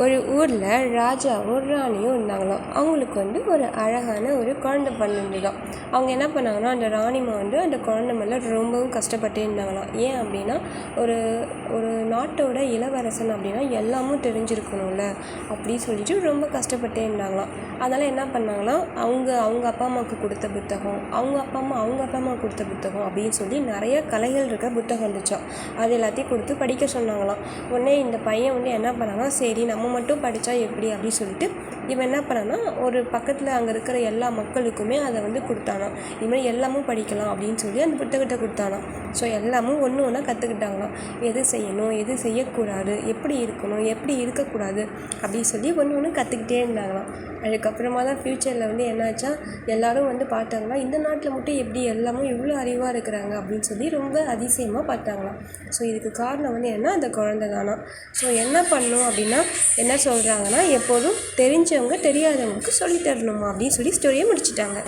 ஒரு ஊரில் ராஜாவும் ராணியும் இருந்தாங்களாம். அவங்களுக்கு ஒரு அழகான ஒரு குழந்தை பிறந்திருந்துதாம். அவங்க என்ன பண்ணாங்கன்னா, அந்த ராணிம்மா அந்த குழந்தை மேலே ரொம்பவும் கஷ்டப்பட்டே இருந்தாங்களாம். ஏன் அப்படின்னா, ஒரு ஒரு நாட்டோட இளவரசன் அப்படின்னா எல்லாமும் தெரிஞ்சிருக்கணும்ல அப்படின்னு சொல்லிட்டு ரொம்ப கஷ்டப்பட்டே இருந்தாங்களாம். அதனால் என்ன பண்ணாங்கன்னா, அவங்க அவங்க அப்பா அம்மாவுக்கு கொடுத்த புத்தகம், அவங்க அப்பா அம்மா கொடுத்த புத்தகம் அப்படின்னு சொல்லி நிறைய கலைகள் இருக்க புத்தகம் இருந்துச்சாம். அது எல்லாத்தையும் கொடுத்து படிக்க சொன்னாங்களாம். உடனே இந்த பையன் என்ன பண்ணான்னா, சரி நம்ம மட்டும் படித்தா எப்படி அப்படின்னு சொல்லிட்டு இவன் என்ன பண்ணான்னா, ஒரு பக்கத்தில் அங்கே இருக்கிற எல்லா மக்களுக்குமே அதை கொடுத்தானாம். இதுமாதிரி எல்லாமும் படிக்கலாம் அப்படின்னு சொல்லி அந்த புத்தகத்தை கொடுத்தானாம். ஸோ எல்லாமும் ஒன்று ஒன்றா கற்றுக்கிட்டாங்களாம். எது செய்யணும், எது செய்யக்கூடாது, எப்படி இருக்கணும், எப்படி இருக்கக்கூடாது அப்படின்னு சொல்லி ஒன்று ஒன்று கற்றுக்கிட்டே இருந்தாங்களாம். அதுக்கப்புறமா தான் ஃப்யூச்சரில் என்னாச்சா, எல்லோரும் பார்த்தாங்களா, இந்த நாட்டில் மட்டும் எப்படி எல்லாமும் இவ்வளோ அறிவாக இருக்கிறாங்க அப்படின்னு சொல்லி ரொம்ப அதிசயமாக பார்த்தாங்களாம். ஸோ இதுக்கு காரணம் என்ன, அந்த குழந்தை தானா. ஸோ என்ன பண்ணணும் அப்படின்னா, என்ன சொல்கிறாங்கன்னா, எப்போதும் தெரிஞ்சவங்க தெரியாதவங்களுக்கு சொல்லித்தரணுமா அப்படின்னு சொல்லி ஸ்டோரியை முடிச்சிட்டாங்க.